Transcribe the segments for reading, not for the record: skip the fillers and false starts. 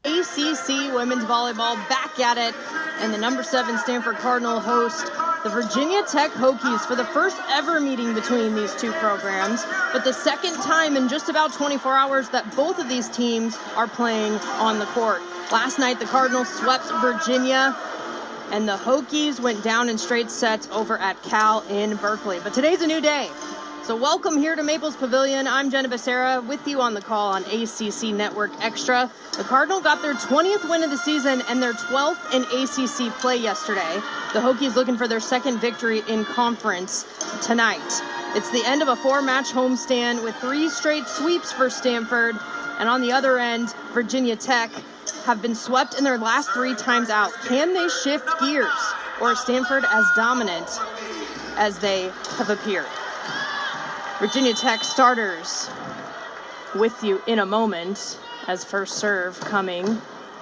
ACC women's volleyball back at it, and the number 7 Stanford Cardinal host the Virginia Tech Hokies for the first ever meeting between these two programs, but the second time in just about 24 hours that both of these teams are playing on the court. Last night, the Cardinals swept Virginia, and the Hokies went down in straight sets over at Cal in Berkeley. But today's a new day. So welcome here to Maples Pavilion. I'm Jenna Becerra with you on the call on ACC Network Extra. The Cardinals got their 20th win of the season and their 12th in ACC play yesterday. The Hokies looking for their second victory in conference tonight. It's the end of a 4-match homestand with 3 straight sweeps for Stanford. And on the other end, Virginia Tech have been swept in their last 3 times out. Can they shift gears, or is Stanford as dominant as they have appeared? Virginia Tech starters with you in a moment, as first serve coming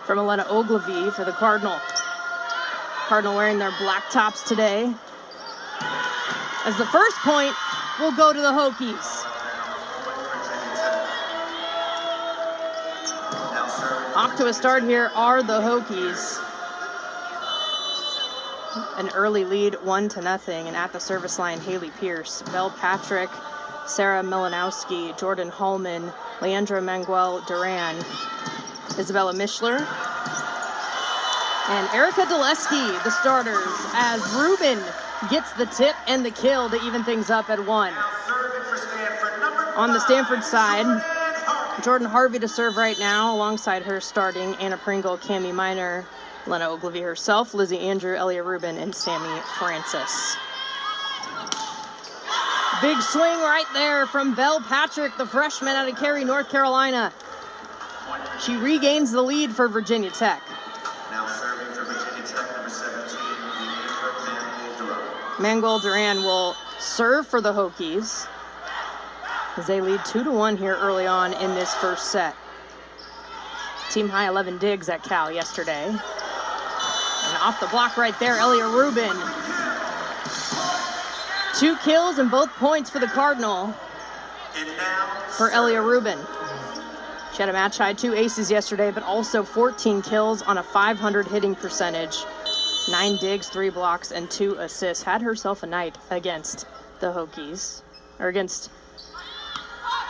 from Elena Ogilvie for the Cardinal. Cardinal wearing their black tops today, as the first point will go to the Hokies. Off to a start here are the Hokies. An early lead, 1-0, and at the service line, Haley Pierce, Belle Patrick, Sarah Milanowski, Jordan Hallman, Leandra Manuel Duran, Isabella Mischler, and Erica Dulesky, the starters, as Rubin gets the tip and the kill to even things up at 1. On the Stanford side, Jordan Harvey to serve right now, alongside her starting Anna Pringle, Cami Minor, Lena Ogilvie herself, Lizzie Andrew, Elia Rubin, and Sammy Francis. Big swing right there from Belle Patrick, the freshman out of Cary, North Carolina. She regains the lead for Virginia Tech. Now serving for Virginia Tech, number 17, Manuel Duran. Manuel Duran will serve for the Hokies, as they lead 2-1 here early on in this first set. Team high 11 digs at Cal yesterday. And off the block right there, Elia Rubin. 2 kills and both points for the Cardinal for Elia Rubin. She had a match high 2 aces yesterday, but also 14 kills on a .500 hitting percentage. 9 digs, 3 blocks, and 2 assists. Had herself a night against the Hokies, or against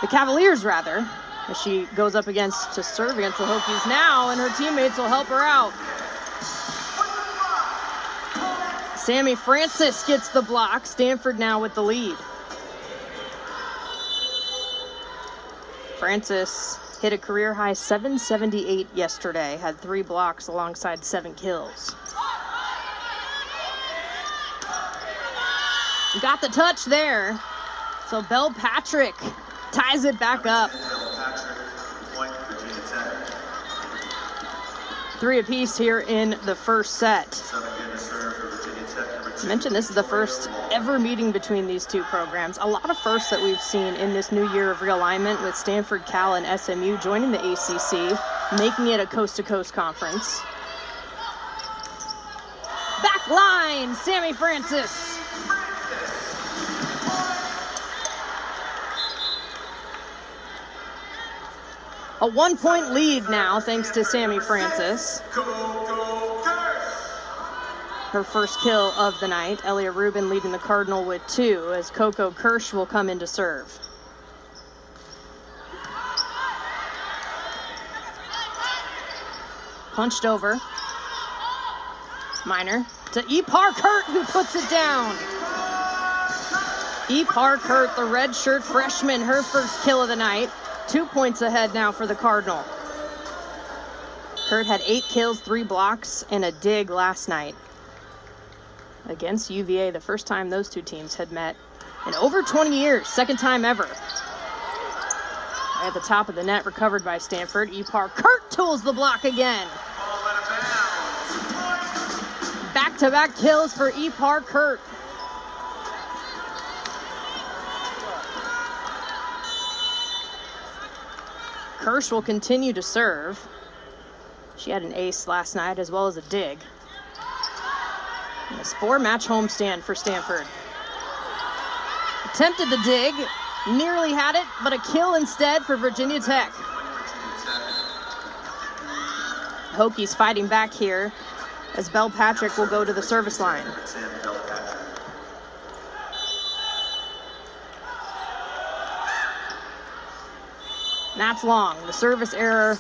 the Cavaliers, rather, as she goes up against to serve against the Hokies now, and her teammates will help her out. Sammy Francis gets the block. Stanford now with the lead. Francis hit a career-high 778 yesterday, had 3 blocks alongside 7 kills. Got the touch there. So Belle Patrick ties it back up. 3 apiece here in the first set. I mentioned this is the first ever meeting between these two programs. A lot of firsts that we've seen in this new year of realignment, with Stanford, Cal, and SMU joining the ACC, making it a coast-to-coast conference. Back line, Sammy Francis. A 1-point lead now, thanks to Sammy Francis. Her first kill of the night. Elia Rubin leading the Cardinal with 2, as Coco Kirsch will come in to serve. Punched over. Minor to Ipar Kurt, who puts it down. Ipar Kurt, the redshirt freshman, her first kill of the night. 2 points ahead now for the Cardinal. Kurt had 8 kills, 3 blocks, and a dig last night against UVA, the first time those two teams had met in over 20 years, second time ever. At the top of the net, recovered by Stanford. Ipar Kurt tools the block again. Back-to-back kills for Ipar Kurt. Kirsch will continue to serve. She had an ace last night as well as a dig. This 4-match homestand for Stanford. Attempted the dig, nearly had it, but a kill instead for Virginia Tech. Hokies fighting back here as Belle Patrick will go to the service line. That's long. The service error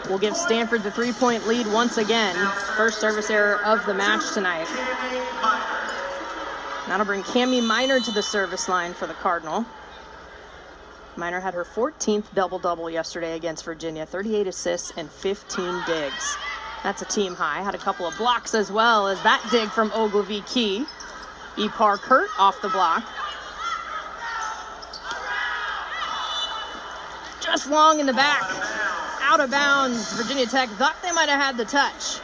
will give Stanford the 3-point lead once again. First service error of the match tonight. That'll bring Cami Miner to the service line for the Cardinal. Miner had her 14th double-double yesterday against Virginia, 38 assists and 15 digs. That's a team high. Had a couple of blocks as well as that dig from Ogilvie Key. Ipar Kurt off the block. Just long in the back. Out of bounds. Virginia Tech thought they might have had the touch,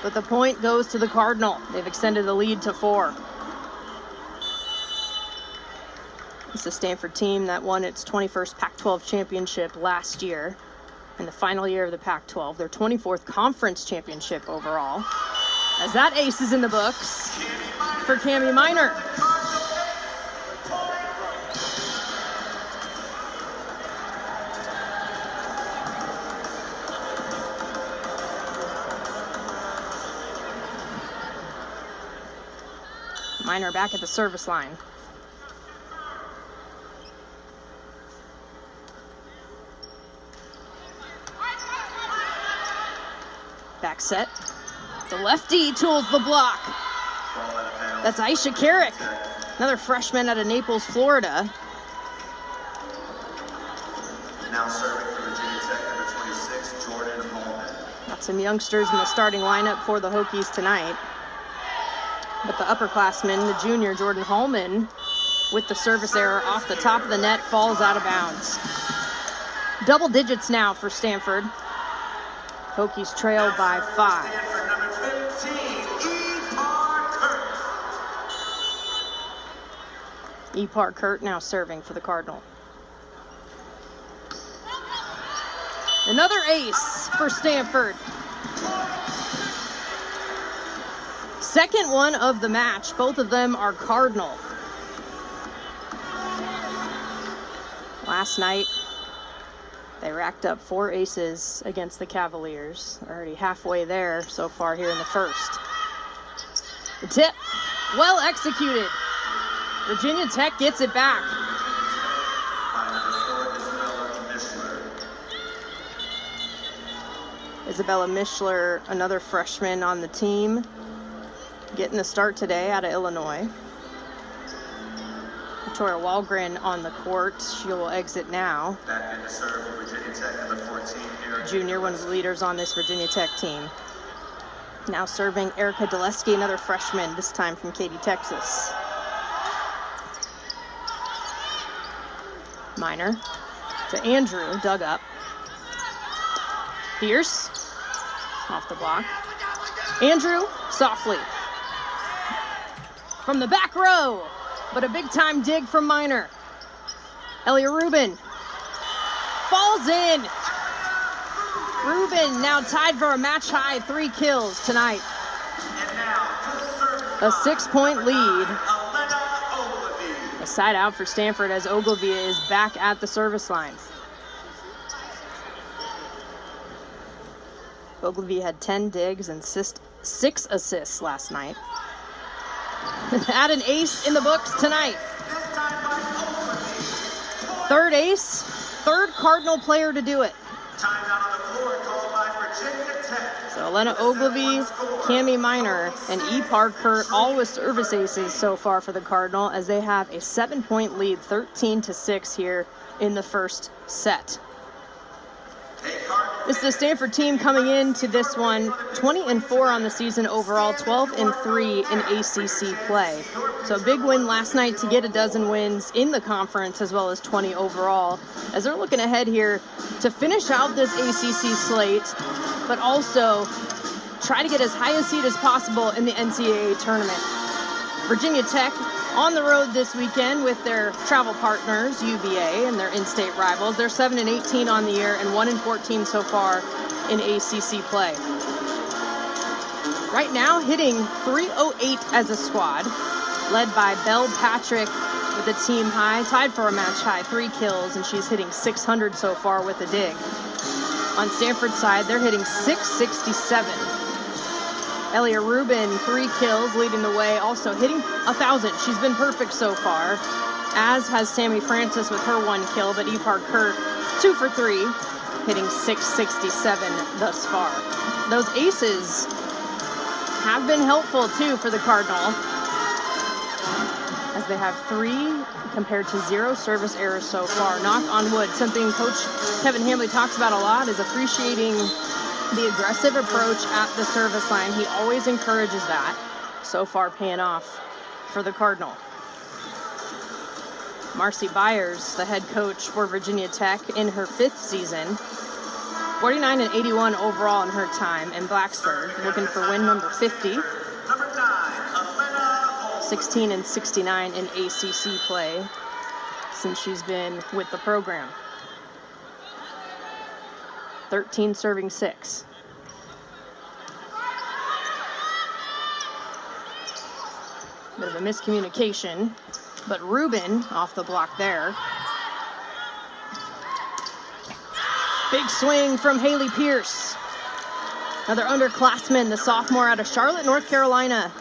but the point goes to the Cardinal. They've extended the lead to 4. It's a Stanford team that won its 21st Pac-12 championship last year in the final year of the Pac-12, their 24th conference championship overall. As that ace is in the books for Cami Miner. Miner back at the service line. Back set. The lefty tools the block. That's Aisha Carrick, another freshman out of Naples, Florida. Now serving for Virginia Tech, number 26, Jordan Holman. Got some youngsters in the starting lineup for the Hokies tonight. But the upperclassman, the junior Jordan Holman, with the service error off the top of the net, falls out of bounds. Double digits now for Stanford. Hokies trail by 5. Stanford, number 15, Ipar Kurt. Ipar Kurt now serving for the Cardinal. Another ace for Stanford. Second one of the match. Both of them are Cardinal. Last night, they racked up 4 aces against the Cavaliers. Already halfway there so far here in the first. The tip, well executed. Virginia Tech gets it back. Isabella Mischler, another freshman on the team, getting the start today out of Illinois. Victoria Walgren on the court. She will exit now. Back in the serve for Virginia Tech, number 14, Erica Junior, one of the leaders on this Virginia Tech team. Now serving Erica Dulesky, another freshman, this time from Katy, Texas. Miner to Andrew, dug up. Pierce, off the block. Andrew, softly. From the back row, but a big-time dig from Miner. Elia Rubin falls in. Rubin now tied for a match-high 3 kills tonight. A 6-point lead. A side out for Stanford as Ogilvie is back at the service line. Ogilvie had 10 digs and 6 assists last night. Add an ace in the books tonight. Third ace, third Cardinal player to do it. So Elena Ogilvie, Cami Miner, and Ipar Kurt, all with service aces so far for the Cardinal, as they have a 7-point lead, 13-6 here in the first set. This is the Stanford team coming into this one 20-4 on the season overall, 12-3 in ACC play. So a big win last night to get a dozen wins in the conference as well as 20 overall, as they're looking ahead here to finish out this ACC slate, but also try to get as high a seed as possible in the NCAA tournament. Virginia Tech on the road this weekend with their travel partners, UVA, and their in-state rivals. They're 7-18 on the year and 1-14 so far in ACC play. Right now, hitting .308 as a squad, led by Belle Patrick with a team high, tied for a match high, 3 kills, and she's hitting .600 so far with a dig. On Stanford's side, they're hitting .667. Elia Rubin, 3 kills, leading the way, also hitting 1,000. She's been perfect so far, as has Sammy Francis with her 1 kill, but Ipar Kurt, 2 for 3, hitting .667 thus far. Those aces have been helpful, too, for the Cardinal, as they have 3 compared to 0 service errors so far. Knock on wood. Something Coach Kevin Hambley talks about a lot is appreciating the aggressive approach at the service line. He always encourages that. So far paying off for the Cardinal. Marcy Byers, the head coach for Virginia Tech in her 5th season. 49 and 81 overall in her time in Blacksburg, looking for win number 50. 16 and 69 in ACC play since she's been with the program. 13 serving 6. Bit of a miscommunication, but Rubin off the block there. Big swing from Haley Pierce. Another underclassman, the sophomore out of Charlotte, North Carolina.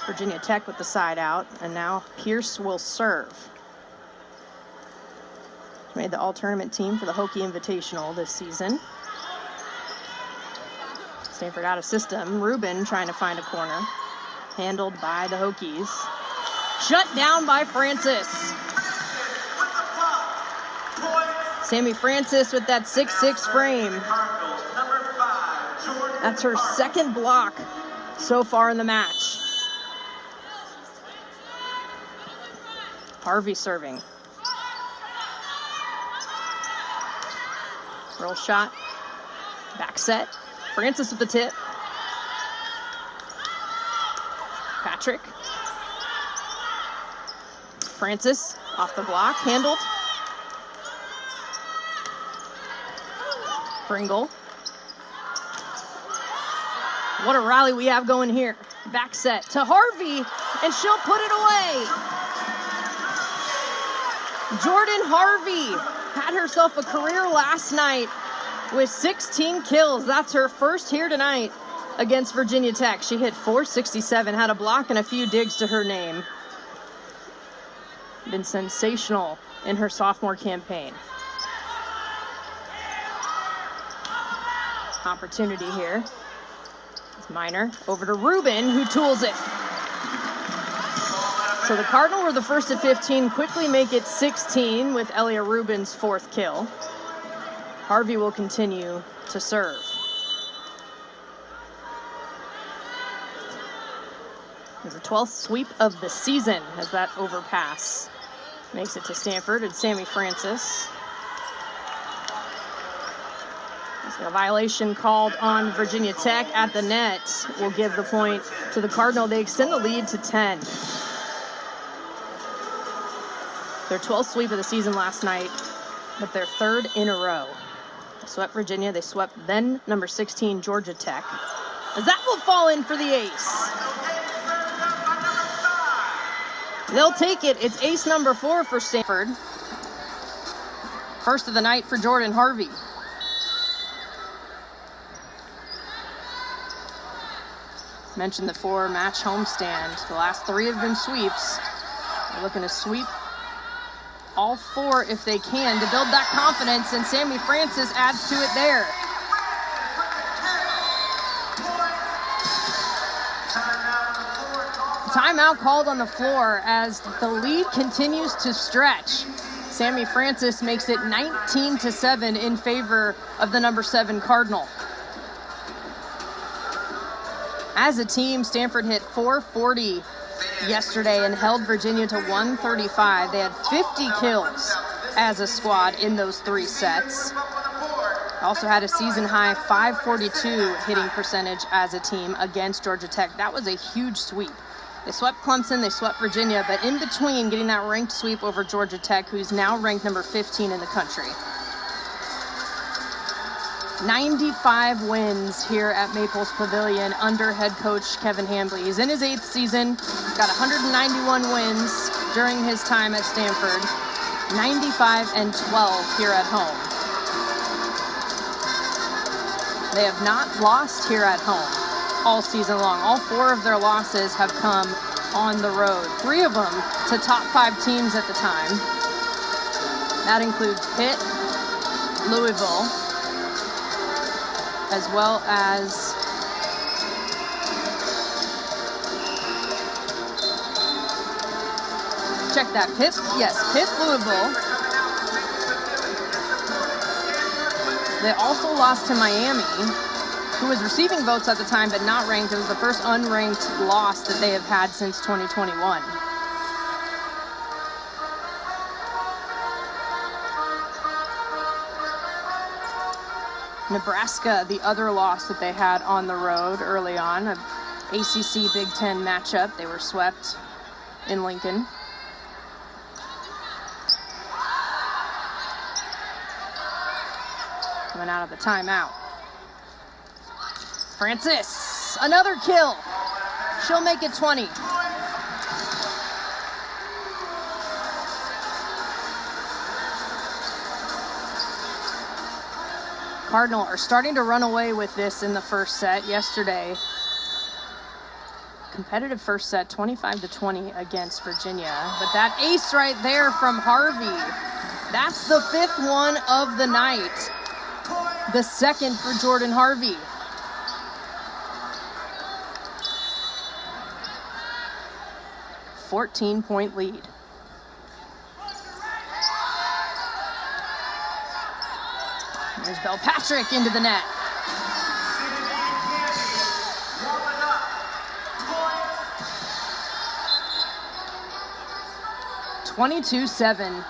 Virginia Tech with the side out, and now Pierce will serve. She made the all-tournament team for the Hokie Invitational this season. Stanford out of system. Rubin trying to find a corner. Handled by the Hokies. Shut down by Francis. Sammy Francis with that 6'6" frame. That's her 2nd block so far in the match. Harvey serving. Roll shot. Back set. Francis with the tip. Patrick. Francis off the block. Handled. Pringle. What a rally we have going here. Back set to Harvey, and she'll put it away. Jordan Harvey had herself a career last night with 16 kills. That's her first here tonight against Virginia Tech. She hit .467, had a block and a few digs to her name. Been sensational in her sophomore campaign. Opportunity here. It's Minor over to Rubin, who tools it. So the Cardinal were the first at 15, quickly make it 16 with Elia Rubin's 4th kill. Harvey will continue to serve. It's the 12th sweep of the season as that overpass makes it to Stanford and Sammy Francis. So a violation called on Virginia Tech at the net will give the point to the Cardinal. They extend the lead to 10. Their 12th sweep of the season last night, but their 3rd in a row. They swept Virginia, they swept then number 16 Georgia Tech. As that will fall in for the ace. They'll take it. It's ace number 4 for Stanford. First of the night for Jordan Harvey. Mentioned the 4-match homestand. The last 3 have been sweeps. They're looking to sweep all 4 if they can to build that confidence, and Sammy Francis adds to it there. Timeout called on the floor as the lead continues to stretch. Sammy Francis makes it 19-7 in favor of the number 7 Cardinal. As a team, Stanford hit .440 yesterday and held Virginia to 135. They had 50 kills as a squad in those 3 sets. Also had a season-high .542 hitting percentage as a team against Georgia Tech. That was a huge sweep. They swept Clemson, they swept Virginia, but in between getting that ranked sweep over Georgia Tech, who's now ranked number 15 in the country. 95 wins here at Maples Pavilion under head coach Kevin Hambley. He's in his 8th season, got 191 wins, during his time at Stanford, 95-12 here at home. They have not lost here at home all season long. All 4 of their losses have come on the road. 3 of them to top 5 teams at the time. That includes Pitt, Louisville, as well as check that, Pitt, yes, Pitt, Louisville. They also lost to Miami, who was receiving votes at the time but not ranked. It was the first unranked loss that they have had since 2021. Nebraska, the other loss that they had on the road early on, an ACC Big Ten matchup. They were swept in Lincoln. Coming out of the timeout. Francis, another kill. She'll make it 20. Cardinal are starting to run away with this in the first set. Yesterday, competitive first set, 25-20 against Virginia. But that ace right there from Harvey, that's the 5th one of the night. The 2nd for Jordan Harvey. A 14-point lead. There's Bell Patrick into the net. (22-7).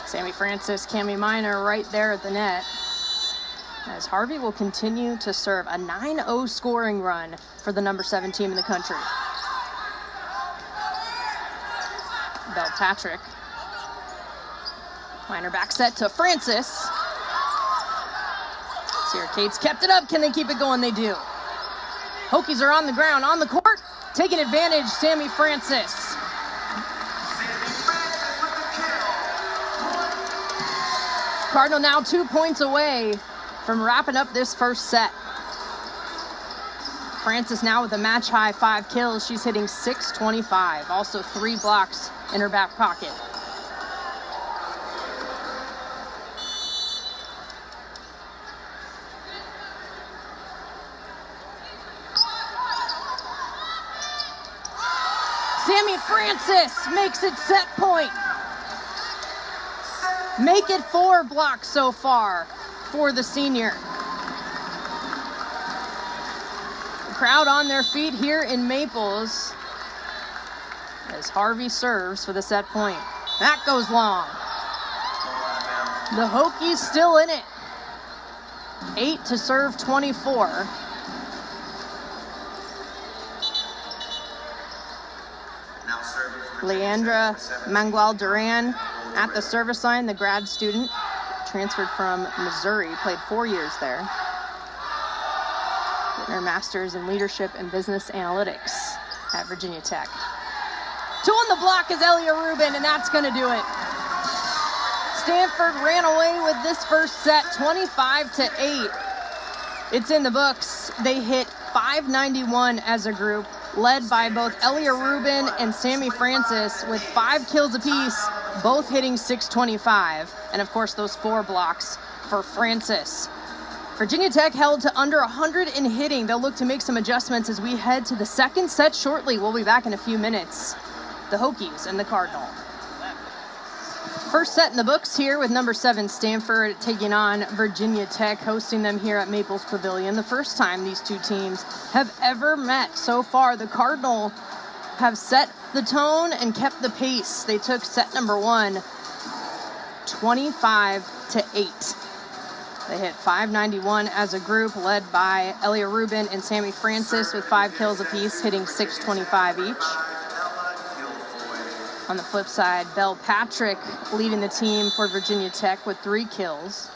Sammy Francis, Cami Minor right there at the net. As Harvey will continue to serve a 9-0 scoring run for the number 7 team in the country. Bell Patrick. Minor back set to Francis. Sierra Cates kept it up. Can they keep it going? They do. Hokies are on the ground, on the court, taking advantage. Sammy Francis. Cardinal now 2 points away from wrapping up this first set. Francis now with a match high 5 kills. She's hitting .625. Also 3 blocks in her back pocket. Sammy Francis makes it set point. Make it 4 blocks so far for the senior. The crowd on their feet here in Maples as Harvey serves for the set point. That goes long. The Hokies still in it. 8 to serve 24. Leandra Mangual Duran at the service line, the grad student, transferred from Missouri, played 4 years there. Getting her master's in leadership and business analytics at Virginia Tech. 2 on the block is Elia Rubin, and that's going to do it. Stanford ran away with this first set, 25-8. It's in the books. They hit .591 as a group, led by both Elia Rubin and Sammy Francis with 5 kills apiece, both hitting .625. And of course, those 4 blocks for Francis. Virginia Tech held to under 100 in hitting. They'll look to make some adjustments as we head to the second set shortly. We'll be back in a few minutes. The Hokies and the Cardinal. First set in the books here with number 7 Stanford taking on Virginia Tech, hosting them here at Maples Pavilion. The first time these two teams have ever met so far. The Cardinal have set the tone and kept the pace. They took set number 1, 25-8. They hit .591 as a group, led by Elia Rubin and Sammy Francis with 5 kills apiece, hitting .625 each. On the flip side, Bell Patrick leading the team for Virginia Tech with 3 kills.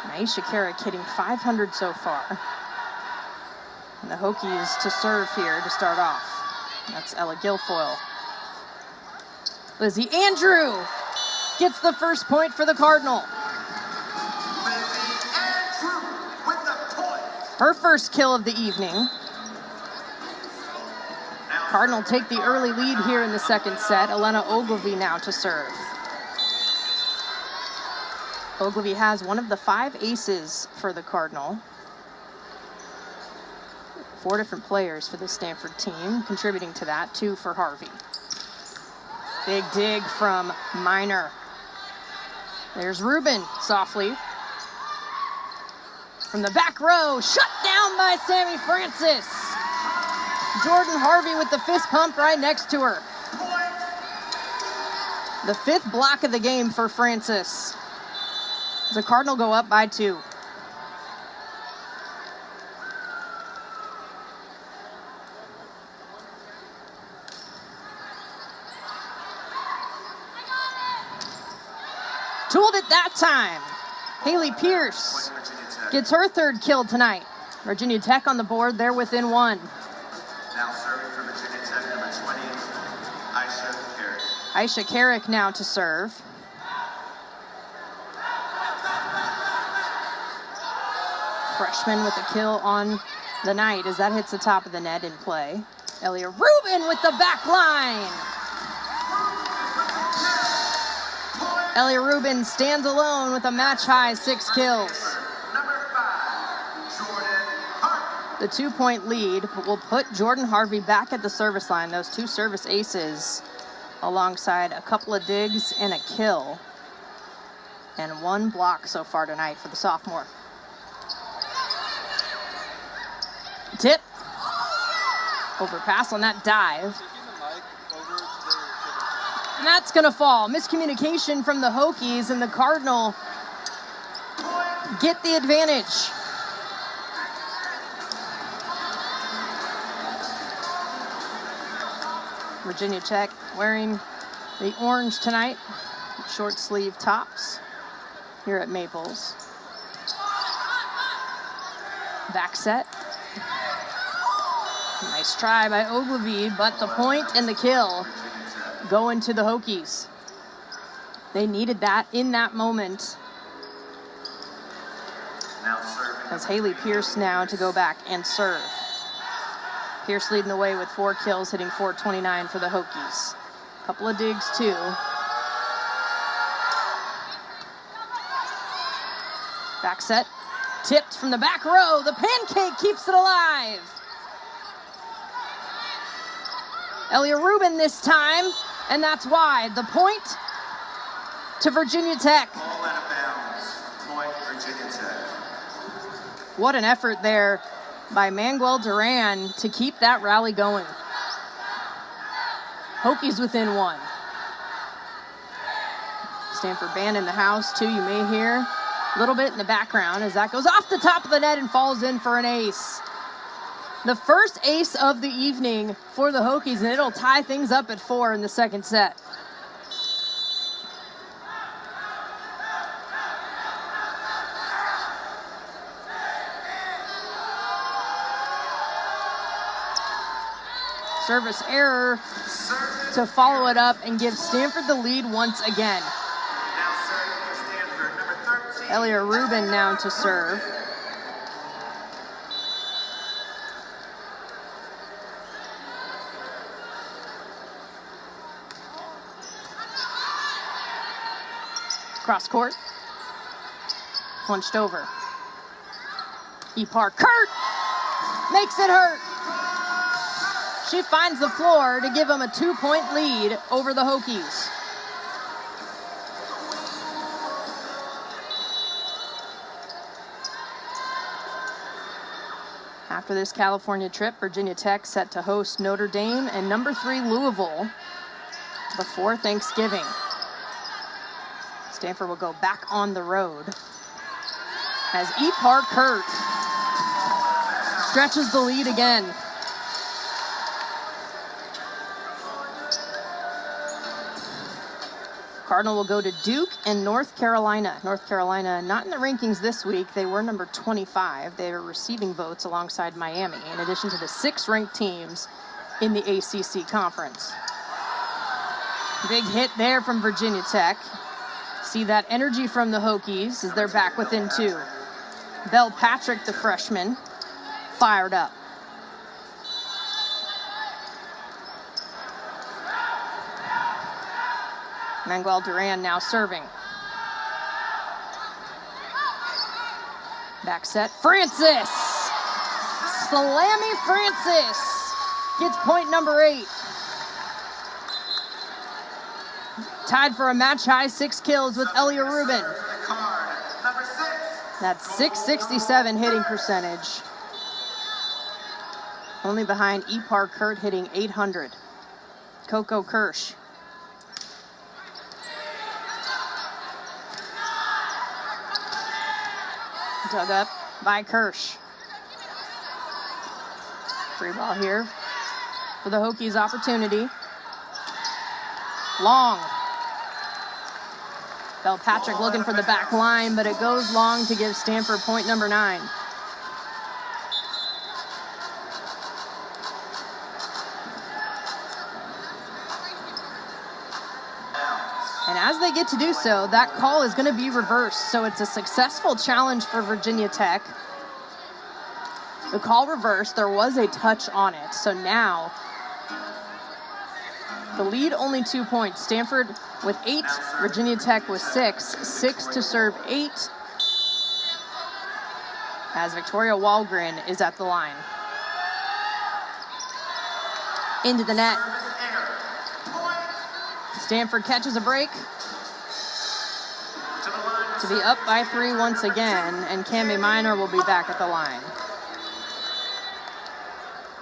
Aisha Carrick hitting .500 so far. And the Hokies to serve here to start off. That's Ella Guilfoyle. Lizzie Andrew gets the first point for the Cardinal. Her first kill of the evening. Cardinal take the early lead here in the second set. Elena Ogilvy now to serve. Ogilvy has one of the 5 aces for the Cardinal. 4 different players for the Stanford team contributing to that, 2 for Harvey. Big dig from Miner. There's Rubin softly. From the back row, shut down by Sammy Francis. Jordan Harvey with the fist pump right next to her. The 5th block of the game for Francis. The Cardinal go up by 2. Tooled it that time. Haley Pierce gets her 3rd kill tonight. Virginia Tech on the board, they're within 1. Now serving for Virginia Tech, number 20, Aisha Carrick. Aisha Carrick now to serve. Freshman with a kill on the night as that hits the top of the net in play. Elia Rubin with the back line. Elia Rubin stands alone with a match-high 6 kills. The 2-point lead will put Jordan Harvey back at the service line. Those 2 service aces alongside a couple of digs and a kill. And 1 block so far tonight for the sophomore. Tip. Overpass on that dive. And that's going to fall. Miscommunication from the Hokies, and the Cardinal get the advantage. Virginia Tech wearing the orange tonight. Short sleeve tops here at Maples. Back set. Nice try by Ogilvy, but the point and the kill go into the Hokies. They needed that in that moment. As Haley Pierce now to go back and serve. Pierce leading the way with 4 kills, hitting .429 for the Hokies. Couple of digs too. Back set, tipped from the back row. The pancake keeps it alive. Elia Rubin this time, and that's wide. The point to Virginia Tech. All out of bounds. Point, Virginia Tech. What an effort there by Manuel Duran to keep that rally going. Hokies within 1. Stanford band in the house too, you may hear a little bit in the background as that goes off the top of the net and falls in for an ace. The first ace of the evening for the Hokies, and it'll tie things up at 4 in the second set. Service error to follow it up and give Stanford the lead once again. Now serving for Stanford, number 13. Elia Rubin now to serve. Cross court. Punched over. Epar Kurt makes it hurt. She finds the floor to give them a 2-point lead over the Hokies. After this California trip, Virginia Tech set to host Notre Dame and number 3 Louisville before Thanksgiving. Stanford will go back on the road as Epar Kurt stretches the lead again. Cardinal will go to Duke and North Carolina. North Carolina not in the rankings this week. They were number 25. They are receiving votes alongside Miami, in addition to the 6 ranked teams in the ACC conference. Big hit there from Virginia Tech. See that energy from the Hokies as they're back within 2. Bell Patrick, the freshman, fired up. Manuel Duran now serving. Back set, Francis! Salami Francis gets point number 8. Tied for a match-high 6 kills with Elia Rubin. That's .667 hitting percentage. Only behind Ipar Kurt hitting .800. Coco Kirsch. Dug up by Kirsch. Free ball here for the Hokies opportunity. Long. Bell Patrick looking for the back line, but it goes long to give Stanford point number 9. And as they get to do so, that call is going to be reversed. So it's a successful challenge for Virginia Tech. The call reversed. There was a touch on it. So now the lead only 2 points. Stanford with 8, Virginia Tech with 6. 6 to serve 8 as Victoria Walgren is at the line. Into the net. Stanford catches a break to be up by 3 once again, and Cami Minor will be back at the line.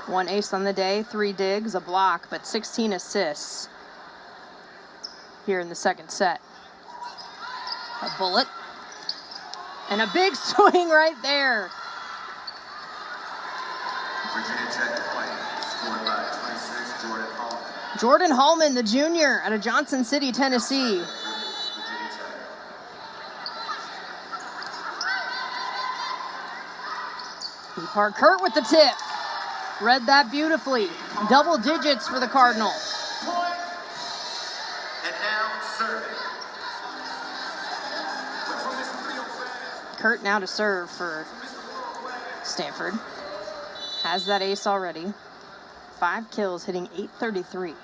1 ace on the day, 3 digs, a block, but 16 assists here in the second set. A bullet and a big swing right there. Virginia Tech point, scored by 26, Jordan Hallman. Jordan Hallman, the junior, out of Johnson City, Tennessee. Ipar Kurt with the tip. Read that beautifully. Double digits for the Cardinal. And now serving. Kurt now to serve for Stanford. Has that ace already. 5 kills, hitting .833.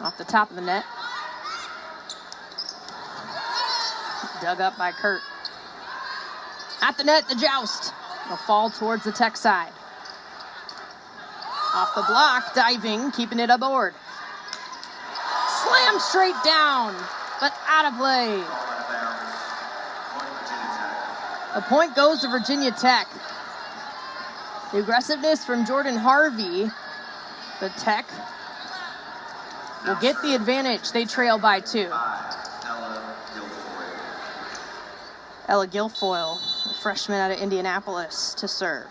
Off the top of the net. Dug up by Kurt. At the net, the joust. Will fall towards the Tech side. Off the block, diving, keeping it aboard. Slam straight down, but out of play. A point goes to Virginia Tech. The aggressiveness from Jordan Harvey, but Tech will get the advantage. They trail by 2. Ella Guilfoyle, a freshman out of Indianapolis, to serve.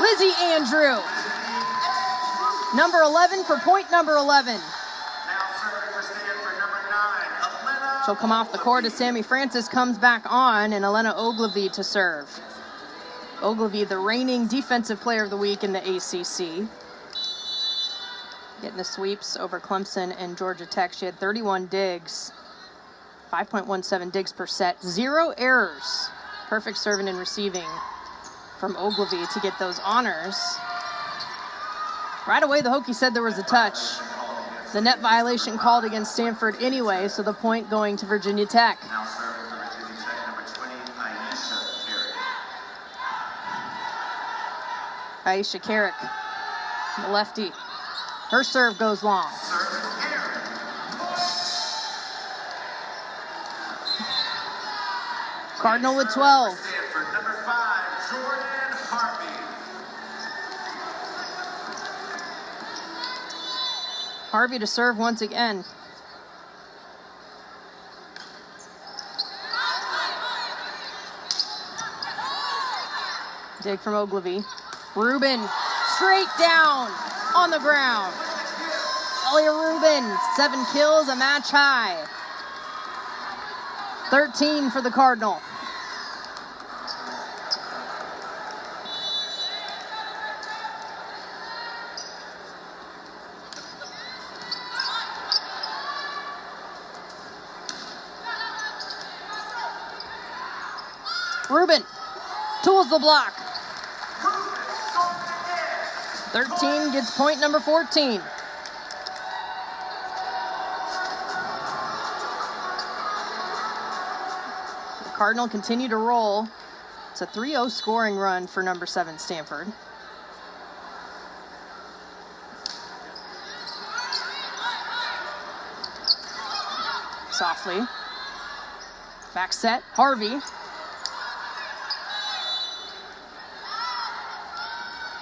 Lizzie Andrew, number 11 for point number 11. She'll come off the court as Sammy Francis comes back on, and Elena Ogilvie to serve. Ogilvie, the reigning defensive player of the week in the ACC. Getting the sweeps over Clemson and Georgia Tech. She had 31 digs, 5.17 digs per set, 0 errors. Perfect serving and receiving from Ogilvie to get those honors. Right away, the Hokies said there was a touch. The net violation called against Stanford anyway, so the point going to Virginia Tech. Now serving for Virginia Tech, number 20, Aisha Aisha Carey. Carrick, the lefty. Her serve goes long. Cardinal with 12. Stanford, number 5, Jordan Harvey. Harvey to serve once again. Dig from Ogilvy. Rubin straight down on the ground. Elia Rubin, 7 kills, a match high. 13 for the Cardinal. Rubin tools the block. 13 gets point number 14. The Cardinal continue to roll. It's a 3-0 scoring run for number 7 Stanford. Softly. Back set, Harvey.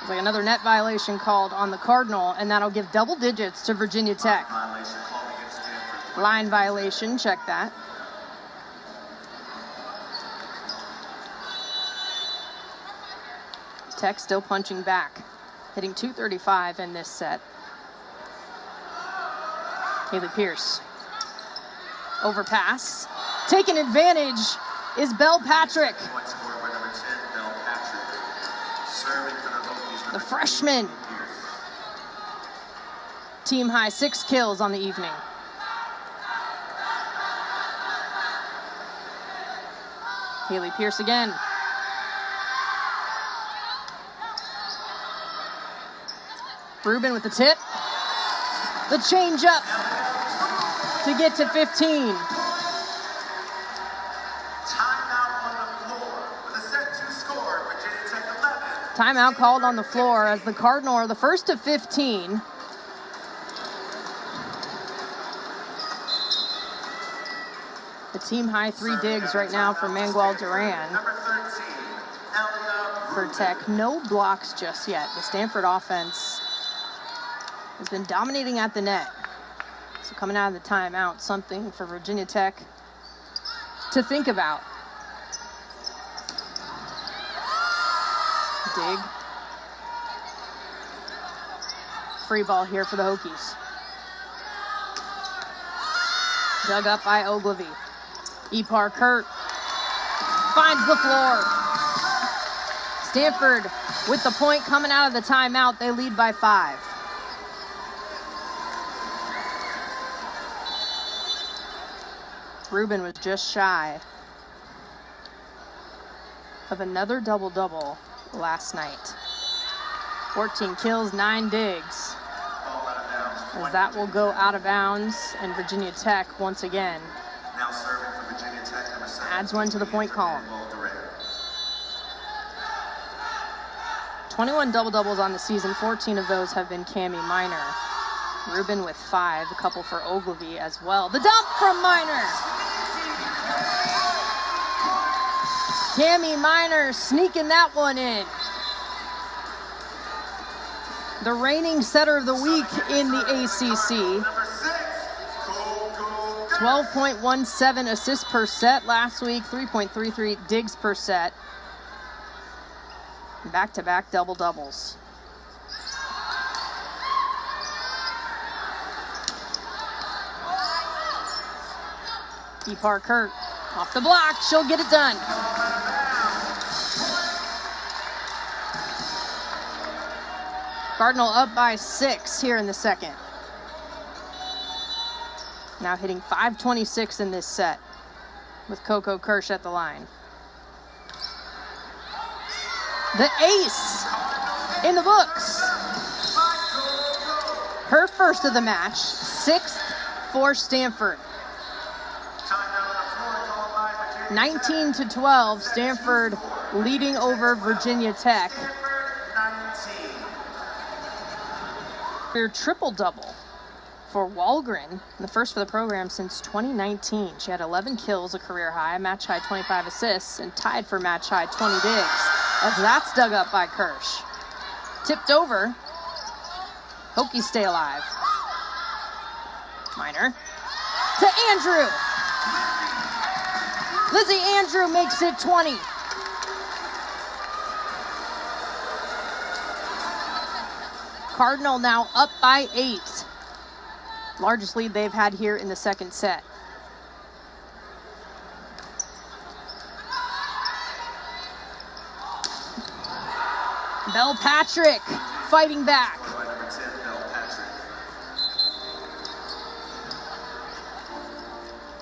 Like another net violation called on the Cardinal, and that'll give double digits to Virginia Tech. Line violation, check that. Tech still punching back, hitting .235 in this set. Haley Pierce. Overpass. Taking advantage is Bell Patrick. The freshman. Team high 6 kills on the evening. Haley Pierce again. Rubin with the tip. The change up to get to 15. Timeout called on the floor as the Cardinal are the first to 15. The team high 3 digs right now for Mangual Duran. For Tech, no blocks just yet. The Stanford offense has been dominating at the net. So coming out of the timeout, something for Virginia Tech to think about. Dig. Free ball here for the Hokies. Dug up by Ogilvy. Ipar Kurt finds the floor. Stanford with the point coming out of the timeout. They lead by 5. Rubin was just shy of another double-double last night. 14 kills, 9 digs. As that will go out of bounds, and Virginia Tech once again Now serving for Virginia Tech, number 7. adds one to the point column. 21 double-doubles on the season, 14 of those have been Cami Minor. Rubin with 5, a couple for Ogilvy as well. The dump from Minor! Cami Minor sneaking that one in. The reigning setter of the week in the ACC. 12.17 assists per set last week, 3.33 digs per set. Back-to-back double-doubles. Ipar Kurt off the block, she'll get it done. Cardinal up by 6 here in the second. Now hitting .526 in this set with Coco Kirsch at the line. The ace in the books. Her first of the match, 6th for Stanford. 19-12, Stanford leading over Virginia Tech. Her triple-double for Walgren, the first for the program since 2019. She had 11 kills, a career high, match high 25 assists, and tied for match high 20 digs. As that's dug up by Kirsch. Tipped over. Hokies stay alive. Minor to Andrew. Lizzie Andrew makes it 20. Cardinal now up by 8. Largest lead they've had here in the second set. Bell Patrick fighting back.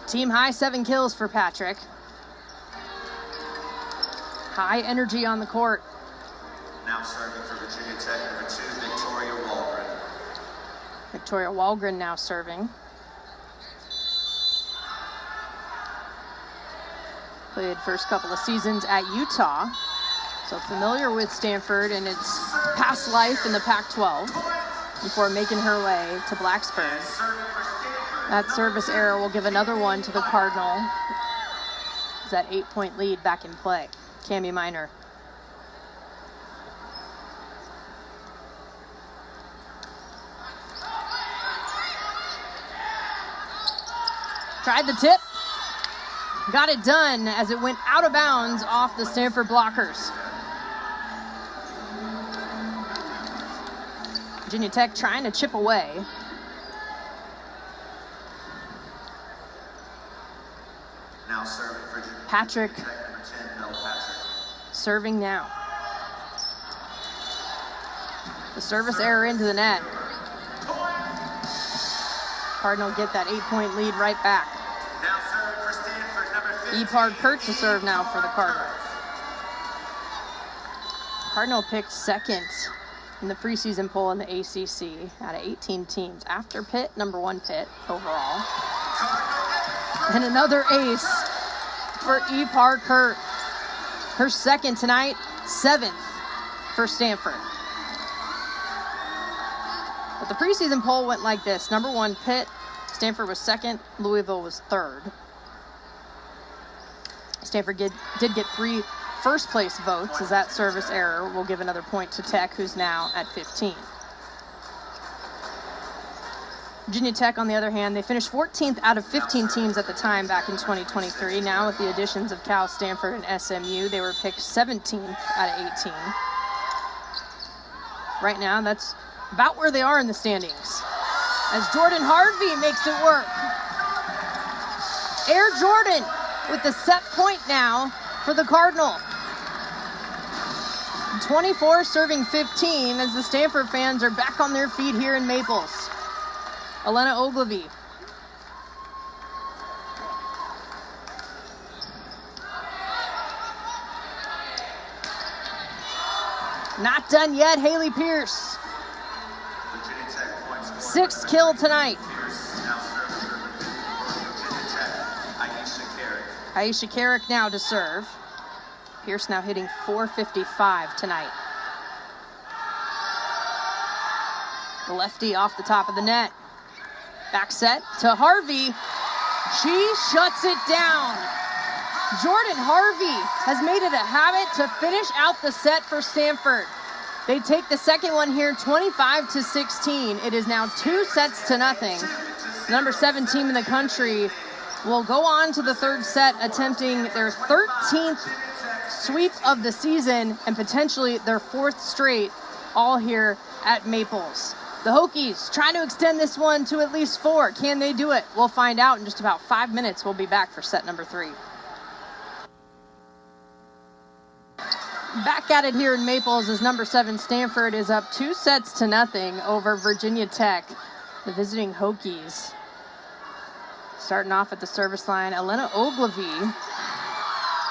Team high 7 kills for Patrick. High energy on the court. Now serving for Virginia Tech, number 2, Victoria Walgren. Victoria Walgren now serving. Played first couple of seasons at Utah, so familiar with Stanford and its past life in the Pac-12 before making her way to Blacksburg. That service error will give another one to the Cardinal. Is that 8-point lead back in play. Cami Minor. Tried the tip. Got it done as it went out of bounds off the Stanford blockers. Virginia Tech trying to chip away. Now serving for Patrick. Tech, number 10, Bell Patrick. Serving now. The service error into the net. Cardinal get that 8-point lead right back. Now serving for Stanford, number 15. Epard Kurt to serve now for the Cardinal. Cardinal picked second in the preseason poll in the ACC out of 18 teams. After Pitt, number 1 Pitt overall. And another ace for Epard Kurt. Her second tonight, 7th for Stanford. But the preseason poll went like this. Number 1 Pitt, Stanford was 2nd, Louisville was 3rd. Stanford did get 3 first place votes, as that service error will give another point to Tech, who's now at 15. Virginia Tech, on the other hand, they finished 14th out of 15 teams at the time back in 2023. Now with the additions of Cal, Stanford, and SMU, they were picked 17th out of 18. Right now, that's about where they are in the standings. As Jordan Harvey makes it work. Air Jordan with the set point now for the Cardinal. 24 serving 15 as the Stanford fans are back on their feet here in Maples. Elena Ogilvie. Not done yet, Haley Pierce. Virginia Tech points scored. 6th kill tonight. Pierce now serving for Virginia Tech, Aisha Carrick. Aisha Carrick now to serve. Pierce now hitting .455 tonight. The lefty off the top of the net. Back set to Harvey. She shuts it down. Jordan Harvey has made it a habit to finish out the set for Stanford. They take the second one here, 25-16. It is now 2-0. The number 7 team in the country will go on to the third set, attempting their 13th sweep of the season and potentially their 4th straight, all here at Maples. The Hokies trying to extend this one to at least 4. Can they do it? We'll find out in just about 5 minutes. We'll be back for set number 3. Back at it here in Maples as number 7 Stanford is up 2-0 over Virginia Tech, the visiting Hokies. Starting off at the service line, Elena Ogilvie.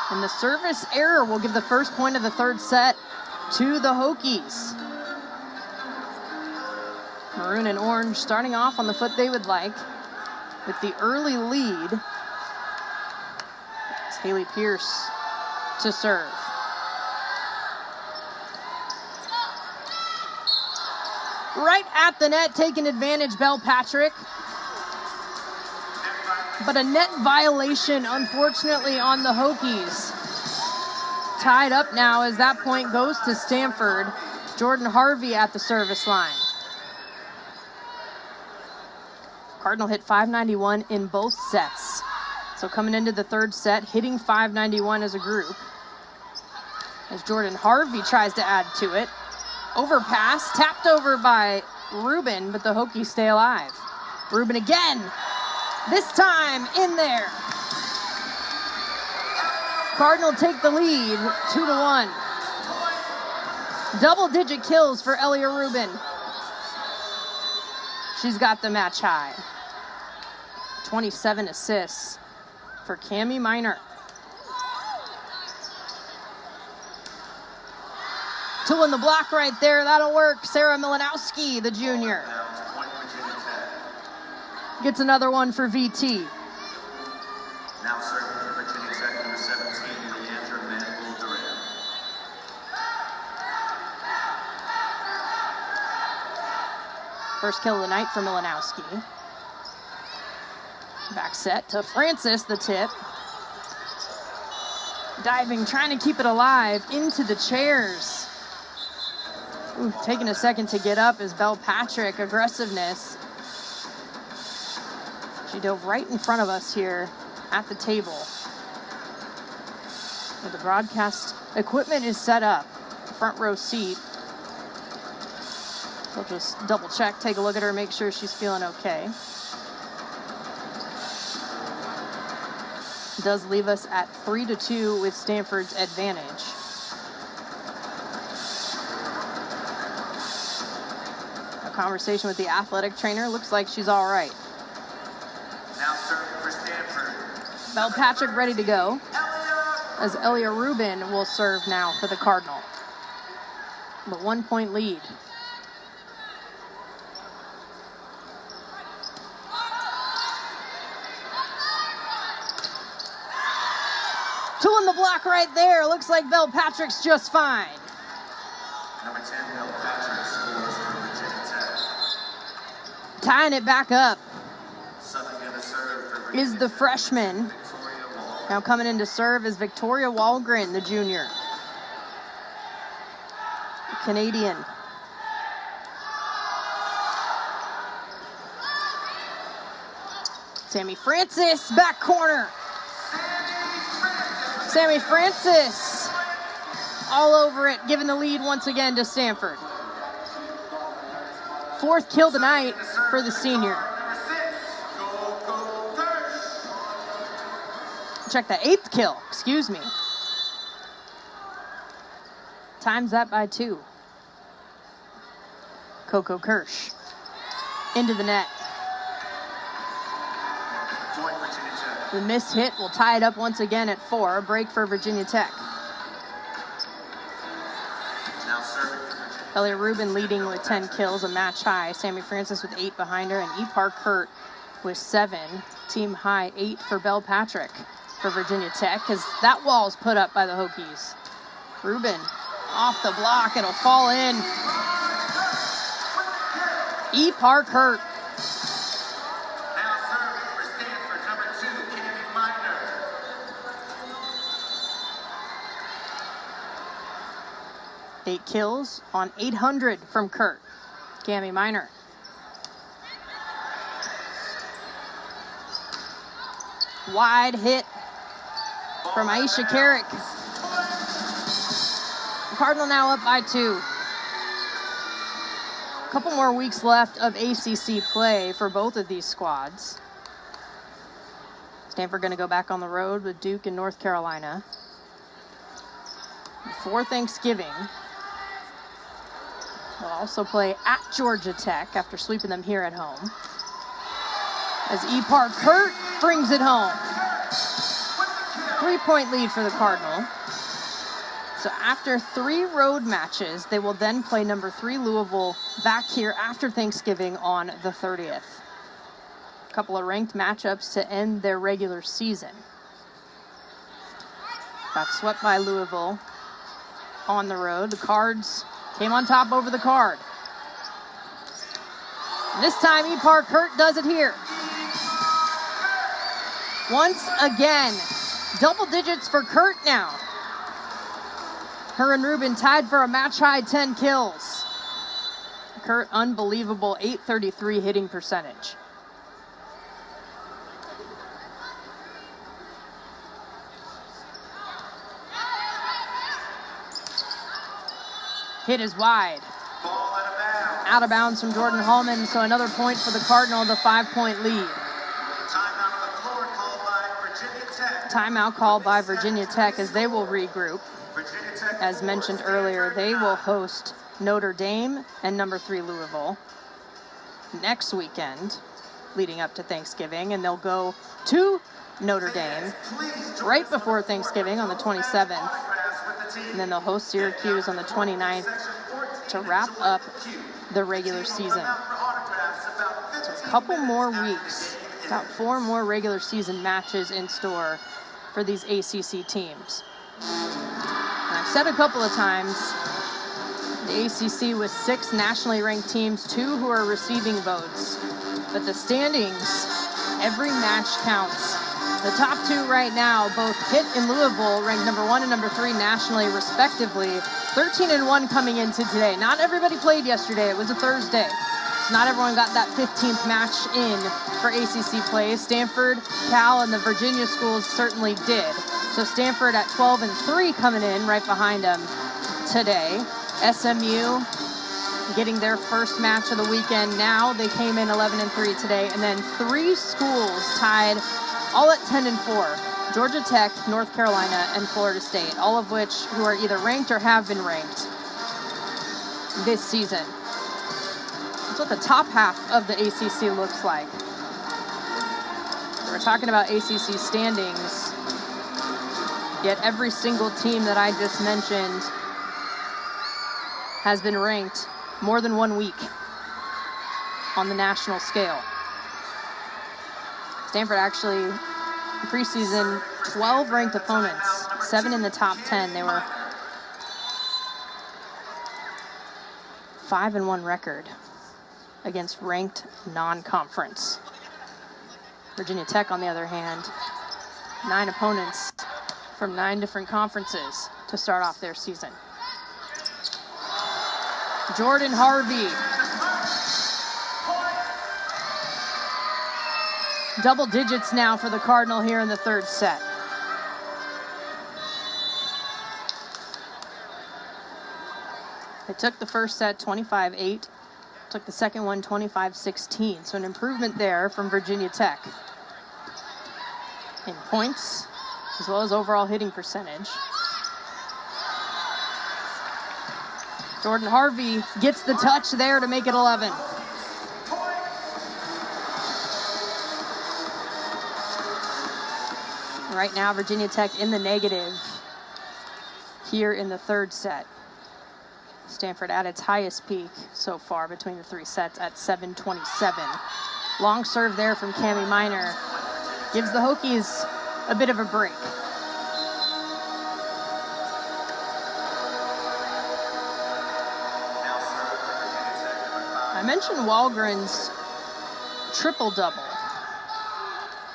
And the service error will give the first point of the third set to the Hokies. Maroon and orange starting off on the foot they would like with the early lead. It's Haley Pierce to serve. Right at the net, taking advantage, Bell Patrick. But a net violation, unfortunately, on the Hokies. Tied up now as that point goes to Stanford. Jordan Harvey at the service line. Cardinal hit .591 in both sets. So coming into the third set, hitting .591 as a group. As Jordan Harvey tries to add to it. Overpass, tapped over by Rubin, but the Hokies stay alive. Rubin again, this time in there. Cardinal take the lead, 2-1. Double-digit kills for Elia Rubin. She's got the match high. 27 assists for Cami Minor. 2 on the block right there. That'll work. Sarah Milanowski, the junior. Gets another one for VT. Now serving for Virginia Tech, number 17, Leandra Manuel-Duran. First kill of the night for Milanowski. Back set to Francis, the tip. Diving, trying to keep it alive, into the chairs. Ooh, taking a second to get up is Belle Patrick, aggressiveness. She dove right in front of us here at the table. Where the broadcast equipment is set up, front row seat. We'll just double check, take a look at her, make sure she's feeling okay. Does leave us at 3-2 with Stanford's advantage. A conversation with the athletic trainer, looks like she's all right. Now serving for Stanford. Belle Patrick ready to go, as Elia Rubin will serve now for the Cardinal. But 1 point lead. Two on the block right there. Looks like Belle Patrick's just fine. Number 10, Belle Patrick, scores for Virginia Tech. Tying it back up Subbing in to serve for Virginia is the Tech, freshman. Victoria Wall. Now coming in to serve is Victoria Walgren, the junior. Canadian. Sammy Francis, back corner. Sammy Francis, all over it, giving the lead once again to Stanford. Fourth kill tonight for the senior. Check that, 8th kill, excuse me. Times that by 2. Coco Kirsch into the net. Point Virginia Tech. The missed hit will tie it up once again at 4. A break for Virginia Tech. Now serving for Virginia Tech. Elia Rubin leading with 10 kills, a match high. Sammy Francis with 8 behind her, and Ipar Kurt with 7. Team high 8 for Belle Patrick for Virginia Tech, because that wall's put up by the Hokies. Rubin off the block, it'll fall in. Ipar Kurt. Now serving for Stanford, number 2, Cami Minor. 8 kills on 800 from Kurt. Cami Minor. Wide hit from Aisha Carrick. Cardinal now up by 2. A couple more weeks left of ACC play for both of these squads. Stanford going to go back on the road with Duke and North Carolina. Before Thanksgiving, they'll also play at Georgia Tech after sweeping them here at home. As Ipar Kurt brings it home. 3-point lead for the Cardinal. So after 3 road matches, they will then play number 3 Louisville back here after Thanksgiving on the 30th. A couple of ranked matchups to end their regular season. Got swept by Louisville on the road. The Cards came on top over the Card. This time Ipar Kurt does it here. Once again, double digits for Kurt now. Her and Rubin tied for a match-high 10 kills. Kurt, unbelievable, .833 hitting percentage. Hit is wide. out of bounds from Jordan Hallman, so another point for the Cardinal, the 5-point lead. Timeout on the floor called by Virginia Tech. Timeout called by Virginia Tech as they will regroup. Virginia Tech, As mentioned earlier, they will host Notre Dame and number 3 Louisville next weekend leading up to Thanksgiving, and they'll go to Notre Dame right before Thanksgiving on the 27th, and then they'll host Syracuse on the 29th to wrap up the regular season. So a couple more weeks, about 4 more regular season matches in store for these ACC teams. And I've said a couple of times, the ACC with 6 nationally ranked teams, 2 who are receiving votes. But the standings, every match counts. The top 2 right now, both Pitt and Louisville, ranked number 1 and number 3 nationally, respectively. 13-1 coming into today. Not everybody played yesterday. It was a Thursday. So not everyone got that 15th match in for ACC play. Stanford, Cal, and the Virginia schools certainly did. So Stanford at 12-3 coming in right behind them today. SMU getting their first match of the weekend now. They came in 11-3 today. And then 3 schools tied all at 10-4. Georgia Tech, North Carolina, and Florida State, all of which who are either ranked or have been ranked this season. That's what the top half of the ACC looks like. We're talking about ACC standings, yet every single team that I just mentioned has been ranked more than 1 week on the national scale. Stanford actually, preseason, 12 ranked opponents, 7 in the top 10. They were 5-1 record against ranked non-conference. Virginia Tech, on the other hand, 9 opponents from 9 different conferences to start off their season. Jordan Harvey. Double digits now for the Cardinal here in the 3rd set. They took the first set 25-8, took the second one 25-16, so an improvement there from Virginia Tech in points as well as overall hitting percentage. Jordan Harvey gets the touch there to make it 11. Right now, Virginia Tech in the negative here in the 3rd set. Stanford at its highest peak so far between the 3 sets at 7:27. Long serve there from Cammie Minor gives the Hokies a bit of a break. I mentioned Wahlgren's triple-double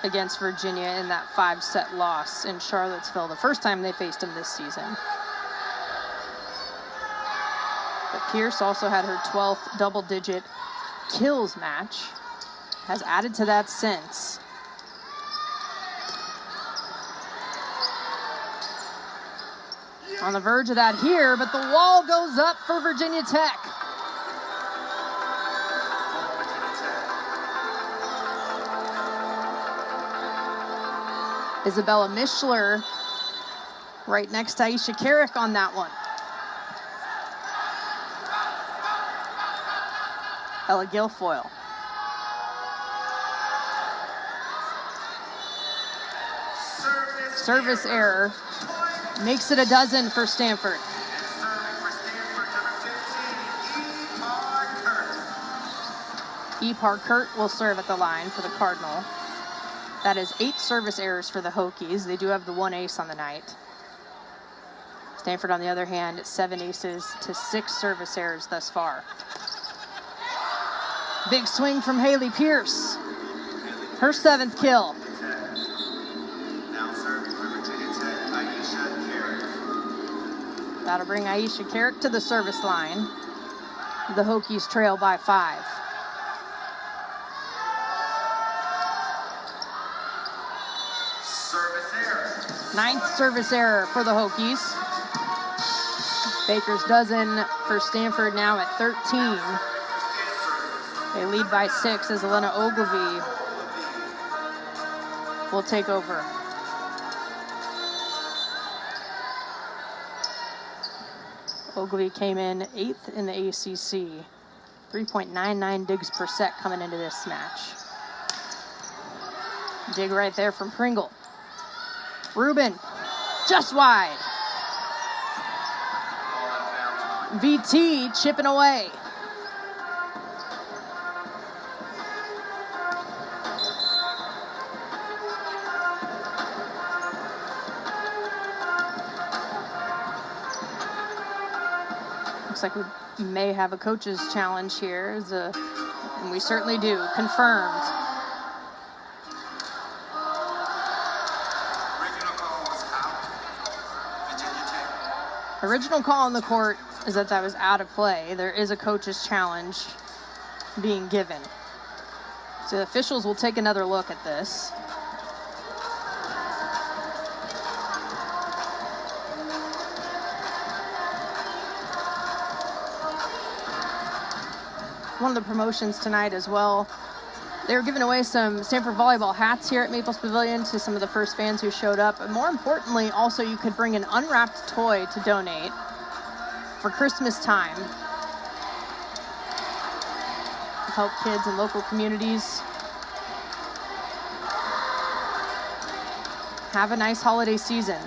against Virginia in that 5-set loss in Charlottesville, the first time they faced him this season. But Pierce also had her 12th double-digit kills match, has added to that since. On the verge of that here, but the wall goes up for Virginia Tech. Isabella Mishler right next to Aisha Carrick on that one. Ella Guilfoyle. Service error makes it a dozen for Stanford. Epar Kurt will serve at the line for the Cardinal. That is 8 service errors for the Hokies. They do have the 1 ace on the night. Stanford, on the other hand, 7 aces to 6 service errors thus far. Big swing from Haley Pierce. Her 7th kill. Now serving for Virginia Tech, Aisha Carrick. That'll bring Aisha Carrick to the service line. The Hokies trail by 5. Service error. 9th service error for the Hokies. Baker's dozen for Stanford now at 13. They lead by 6 as Elena Ogilvy will take over. Ogilvy came in 8th in the ACC. 3.99 digs per set coming into this match. Dig right there from Pringle. Rubin, just wide. VT chipping away. Looks like we may have a coach's challenge here, and we certainly do. Confirmed. Original call on the court is that was out of play. There is a coach's challenge being given. So the officials will take another look at this. One of the promotions tonight as well. They were giving away some Stanford volleyball hats here at Maples Pavilion to some of the first fans who showed up. But more importantly, also you could bring an unwrapped toy to donate for Christmas time. Help kids in local communities have a nice holiday season.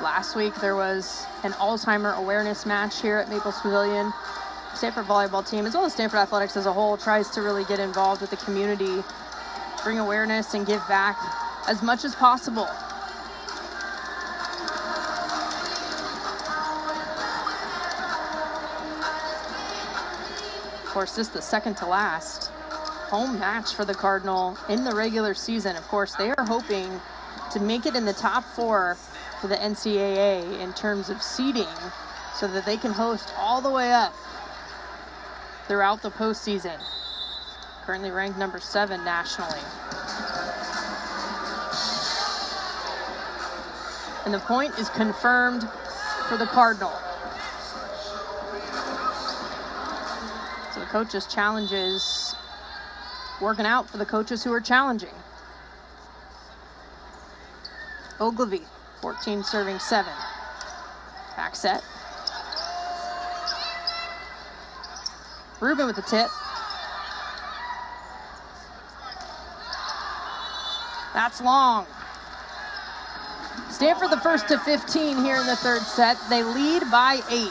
Last week there was an Alzheimer awareness match here at Maples Pavilion. Stanford volleyball team, as well as Stanford athletics as a whole, tries to really get involved with the community, bring awareness and give back as much as possible. Of course, this is the second to last home match for the Cardinal in the regular season. Of course, they are hoping to make it in the top 4 for the NCAA in terms of seeding so that they can host all the way up throughout the postseason. Currently ranked number 7 nationally. And the point is confirmed for the Cardinal. So the coaches' challenges working out for the coaches who are challenging. Ogilvy, 14 serving 7. Back set. Rubin with the tip. That's long. Stanford the first to 15 here in the third set. They lead by 8.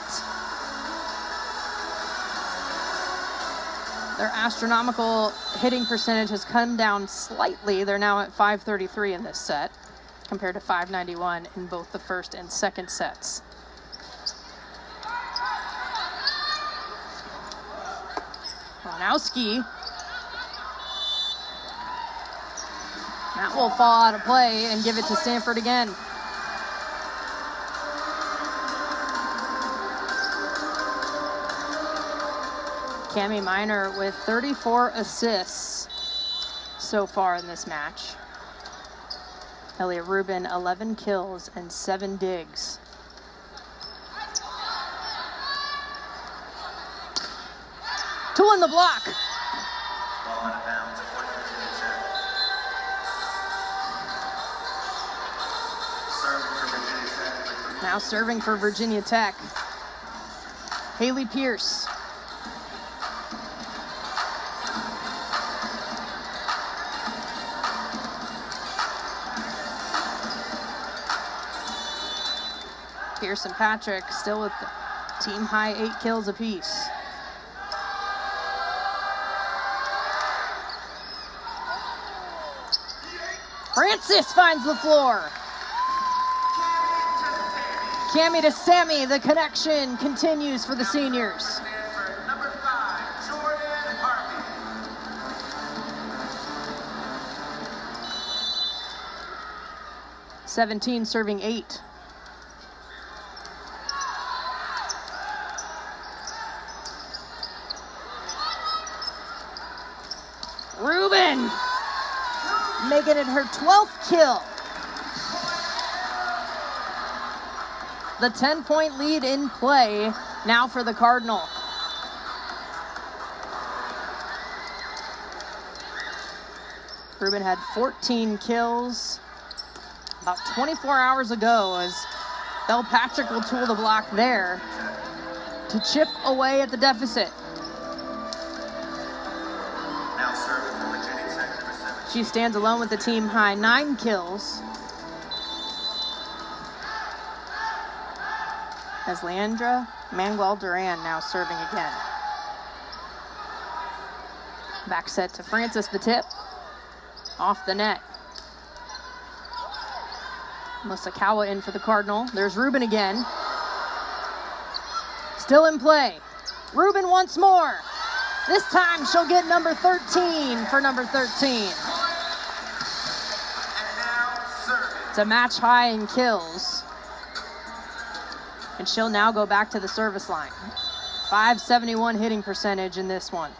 Their astronomical hitting percentage has come down slightly. They're now at .533 in this set, compared to .591 in both the first and second sets. Ronowski. That will fall out of play and give it to Stanford again. Cami Minor with 34 assists so far in this match. Elliot Rubin, 11 kills and 7 digs. Tool in the block. Ball out of bounds, point for Virginia Tech. Serving for Virginia Tech. Now serving for Virginia Tech. Haley Pierce. Pierce and Patrick still with team high 8 kills apiece. Francis finds the floor. Cami to Sammy, the connection continues for the seniors. Number 5, Jordan Harvey. 17 serving 8. Rubin making it her 12th kill. The 10-point lead in play now for the Cardinal. Rubin had 14 kills about 24 hours ago, as Belpatrick will tool the block there to chip away at the deficit. Now serving for Virginia Tech, number 17. She stands alone with the team high 9 kills. As Leandra Manuel Duran now serving again. Back set to Francis, the tip. Off the net. Musakawa in for the Cardinal. There's Rubin again. Still in play. Rubin once more. This time she'll get number 13 for number 13. And now serving. It's a match high in kills. And she'll now go back to the service line. 571 hitting percentage in this one.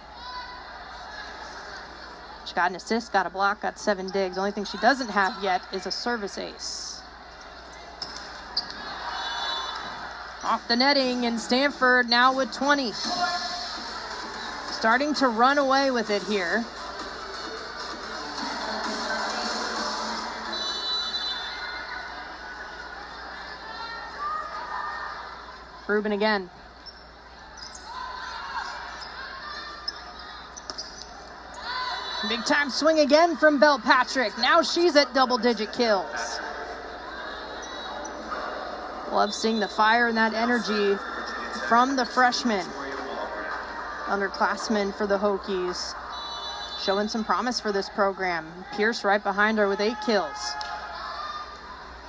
She got an assist, got a block, got 7 digs. Only thing she doesn't have yet is a service ace. Off the netting, and Stanford now with 20. Starting to run away with it here. Rubin again. Big time swing again from Belpatrick. Now she's at double-digit kills. Love seeing the fire and that energy from the freshman. Underclassmen for the Hokies. Showing some promise for this program. Pierce right behind her with 8 kills.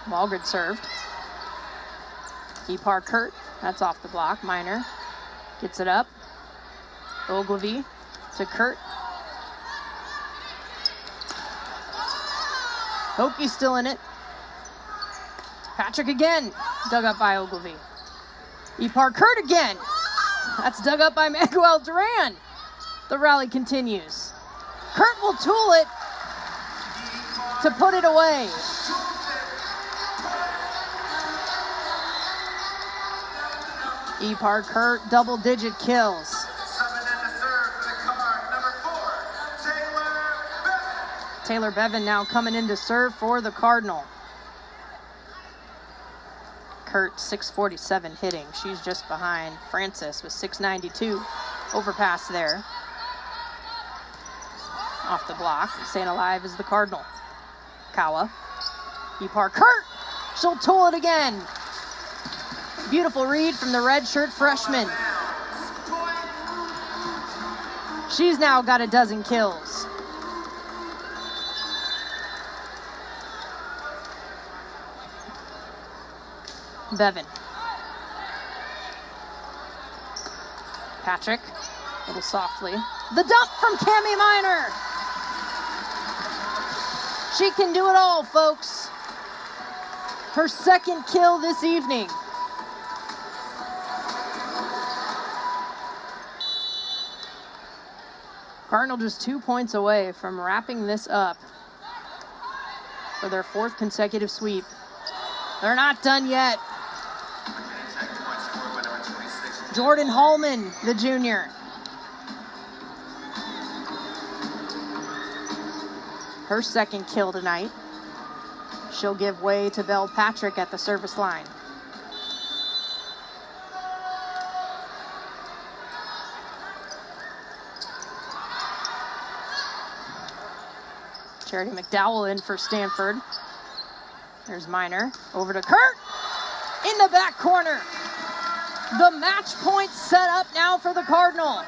Walgrid served. Ipar Kurt, that's off the block. Minor gets it up. Ogilvy to Kurt. Hokies still in it. Patrick again, dug up by Ogilvy. Ipar Kurt again. That's dug up by Manuel Duran. The rally continues. Kurt will tool it to put it away. Ipar Kurt, double-digit kills. Summon in to serve for the card, number 4, Taylor Bevan. Taylor Bevan now coming in to serve for the Cardinal. Kurt, 647 hitting. She's just behind Francis with 692. Overpass there. Off the block. Staying alive is the Cardinal. Kawa. Ipar Kurt. She'll tool it again. Beautiful read from the redshirt freshman. She's now got a dozen kills. Bevan. Patrick, a little softly. The dump from Cami Minor. She can do it all, folks. Her second kill this evening. Cardinal just 2 points away from wrapping this up for their 4th consecutive sweep. They're not done yet. Jordan Hallman, the junior. Her second kill tonight. She'll give way to Belpatrick at the service line. Charity McDowell in for Stanford. There's Minor. Over to Kurt. In the back corner. The match point set up now for the Cardinal.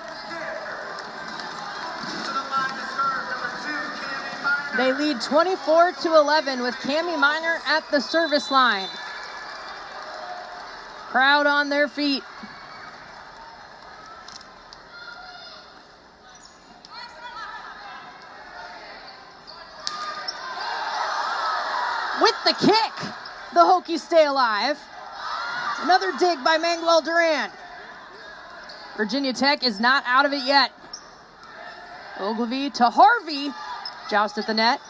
They lead 24-11 with Cami Minor at the service line. Crowd on their feet. With the kick, the Hokies stay alive. Another dig by Manuel Duran. Virginia Tech is not out of it yet. Ogilvy to Harvey. Joust at the net.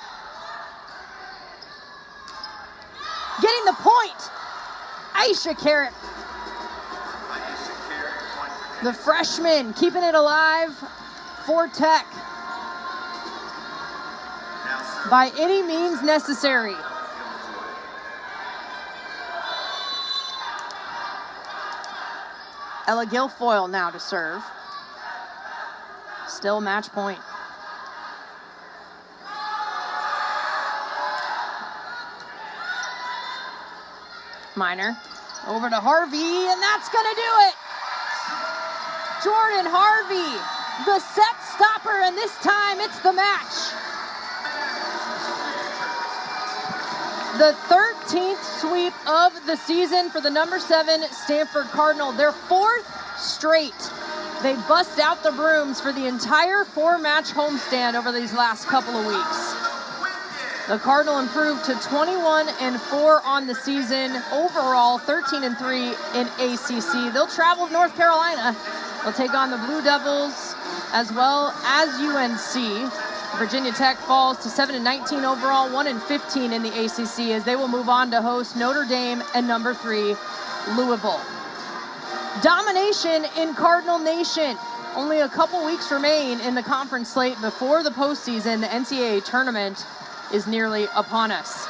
Getting the point. Aisha Carrot. Aisha Carrot The freshmen keeping it alive for Tech by any means necessary. Ella Guilfoyle now to serve. Still match point. Minor over to Harvey, and that's gonna do it. Jordan Harvey, the set stopper, and this time it's the match. The 13th sweep of the season for the number 7 Stanford Cardinal. Their 4th straight. They bust out the brooms for the entire 4-match homestand over these last couple of weeks. The Cardinal improved to 21-4 on the season. Overall, 13-3 in ACC. They'll travel to North Carolina. They'll take on the Blue Devils as well as UNC. Virginia Tech falls to 7-19 overall, 1-15 in the ACC, as they will move on to host Notre Dame and number 3 Louisville. Domination in Cardinal Nation. Only a couple weeks remain in the conference slate before the postseason. The NCAA tournament is nearly upon us.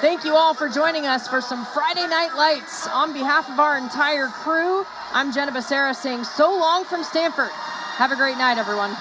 Thank you all for joining us for some Friday Night Lights. On behalf of our entire crew, I'm Jenna Becerra saying so long from Stanford. Have a great night, everyone.